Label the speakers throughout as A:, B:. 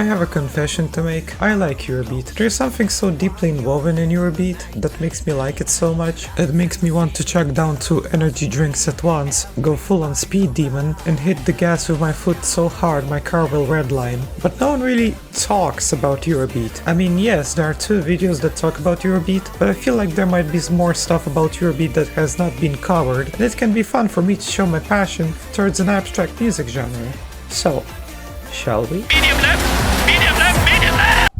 A: I have a confession to make. I like Eurobeat. There's something so deeply woven in Eurobeat that makes me like it so much. It makes me want to chug down 2 energy drinks at once, go full on speed demon, and hit the gas with my foot so hard my car will redline. But no one really talks about Eurobeat. I mean, yes, there are 2 videos that talk about Eurobeat, but I feel like there might be more stuff about Eurobeat that has not been covered, and it can be fun for me to show my passion towards an abstract music genre. So, shall we?
B: Medium left! Medium left! Medium left!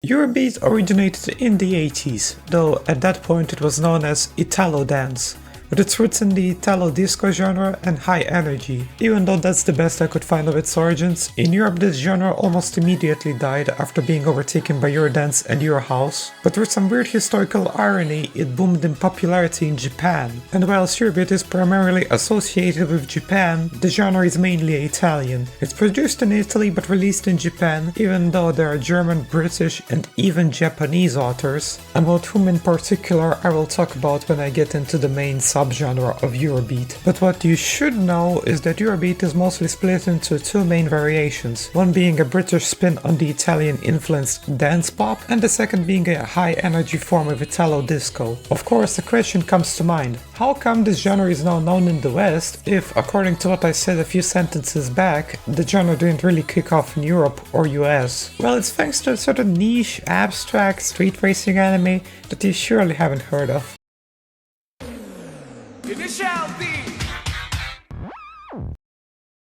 A: Eurobeat originated in the 80s, though at that point it was known as Italo dance, with its roots in the Italo disco genre and high energy. Even though that's the best I could find of its origins, in Europe this genre almost immediately died after being overtaken by Eurodance and Eurohouse, but with some weird historical irony it boomed in popularity in Japan. And whilst Eurobeat is primarily associated with Japan, the genre is mainly Italian. It's produced in Italy but released in Japan, even though there are German, British and even Japanese authors, about whom in particular I will talk about when I get into the main subgenre of Eurobeat. But what you should know is that Eurobeat is mostly split into 2 main variations, one being a British spin on the Italian influenced dance pop, and the second being a high energy form of Italo disco. Of course, the question comes to mind, how come this genre is now known in the West if, according to what I said a few sentences back, the genre didn't really kick off in Europe or US? Well, it's thanks to a sort of niche, abstract, street racing anime that you surely haven't heard of.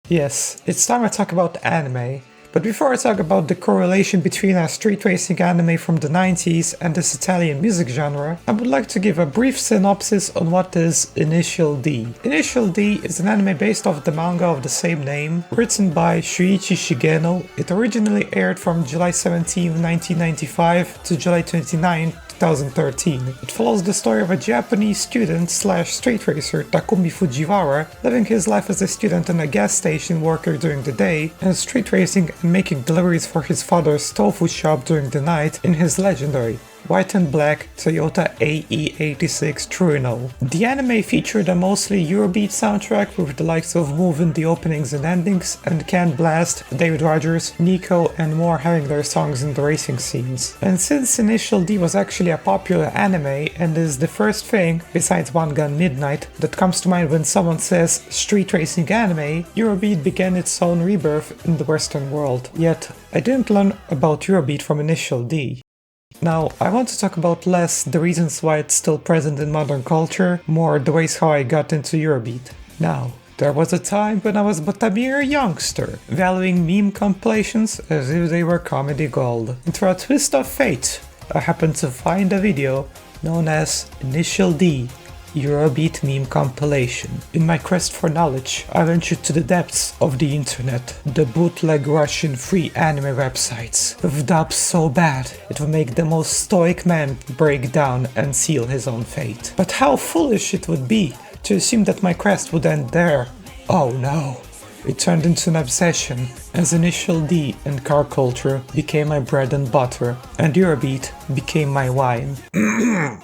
A: Yes, it's time I talk about anime. But before I talk about the correlation between a street racing anime from the 90s and this Italian music genre, I would like to give a brief synopsis on what is Initial D. Initial D is an anime based off the manga of the same name, written by Shuichi Shigeno. It originally aired from July 17, 1995 to July 29, 2013. It follows the story of a Japanese student slash street racer, Takumi Fujiwara, living his life as a student and a gas station worker during the day, and street racing and making deliveries for his father's tofu shop during the night in his legendary white and black Toyota AE86 Trueno. The anime featured a mostly Eurobeat soundtrack with the likes of Move in the openings and endings, and Can Blast, David Rogers, Nico and more having their songs in the racing scenes. And since Initial D was actually a popular anime and is the first thing, besides One Gun Midnight, that comes to mind when someone says street racing anime, Eurobeat began its own rebirth in the Western world. Yet, I didn't learn about Eurobeat from Initial D. Now, I want to talk about less the reasons why it's still present in modern culture, more the ways how I got into Eurobeat. Now, there was a time when I was but a mere youngster, valuing meme compilations as if they were comedy gold. And through a twist of fate, I happened to find a video known as Initial D, Eurobeat meme compilation. In my quest for knowledge, I ventured to the depths of the internet, the bootleg Russian free anime websites, with dubs so bad it would make the most stoic man break down and seal his own fate. But how foolish it would be to assume that my quest would end there. Oh no. It turned into an obsession, as Initial D and car culture became my bread and butter, and Eurobeat became my wine.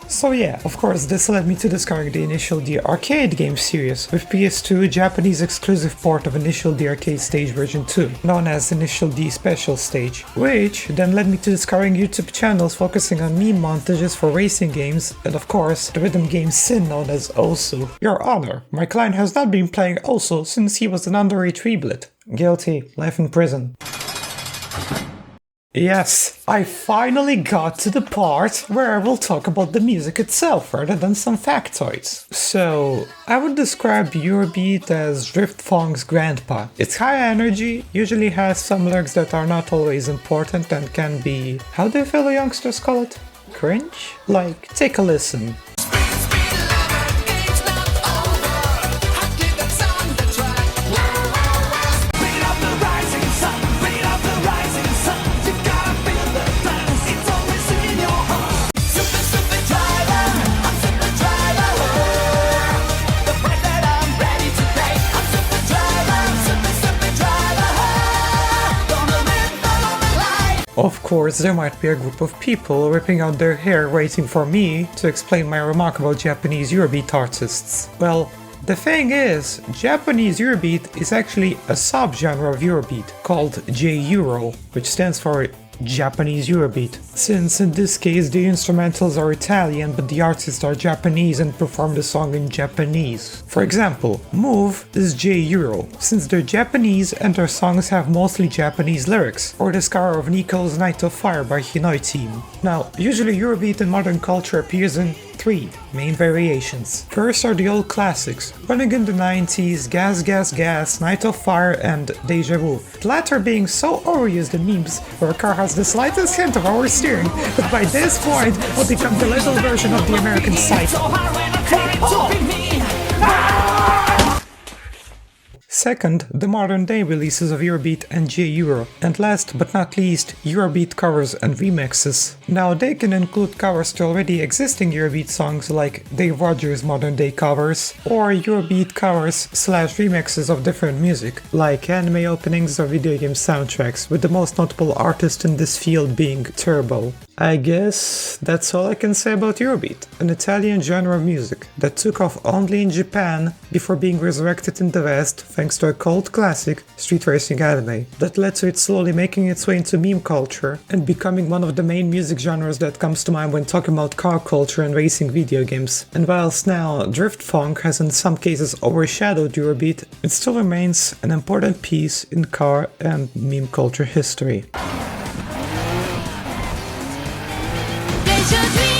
A: So yeah, of course this led me to discovering the Initial D arcade game series, with PS2 Japanese exclusive port of Initial D Arcade Stage version 2, known as Initial D Special Stage, which then led me to discovering YouTube channels focusing on meme montages for racing games, and of course the rhythm game Sin known as Osu. Your Honor, my client has not been playing Osu since he was an underage weeblet. Guilty, life in prison. Yes, I finally got to the part where I will talk about the music itself rather than some factoids. So, I would describe Eurobeat as Drift Fong's grandpa. It's high energy, usually has some lyrics that are not always important and can be, how do fellow youngsters call it? Cringe? Like, take a listen. Of course, there might be a group of people ripping out their hair waiting for me to explain my remarkable Japanese Eurobeat artists. Well, The thing is, Japanese Eurobeat is actually a subgenre of Eurobeat called J-Euro, which stands for Japanese Eurobeat, since in this case the instrumentals are Italian but the artists are Japanese and perform the song in Japanese. For example, Move is J-Euro, since they're Japanese and their songs have mostly Japanese lyrics, or the scar of Nico's Night of Fire by Hinoi Team. Now, usually Eurobeat in modern culture appears in three main variations. First are the old classics, running in the 90s, Gas Gas Gas, Night of Fire and Deja Vu. The latter being so overused in memes where a car has the slightest hint of oversteering that by this point will become the little version of the American Cycle. Second, the modern day releases of Eurobeat and J-Euro, and last but not least, Eurobeat covers and remixes. Now they can include covers to already existing Eurobeat songs like Dave Rogers' modern day covers, or Eurobeat covers / remixes of different music, like anime openings or video game soundtracks, with the most notable artist in this field being Turbo. I guess that's all I can say about Eurobeat, an Italian genre of music that took off only in Japan before being resurrected in the West thanks to a cult classic, street racing anime, that led to it slowly making its way into meme culture and becoming one of the main music genres that comes to mind when talking about car culture and racing video games. And whilst now drift funk has in some cases overshadowed Eurobeat, it still remains an important piece in car and meme culture history.
C: Deja vu.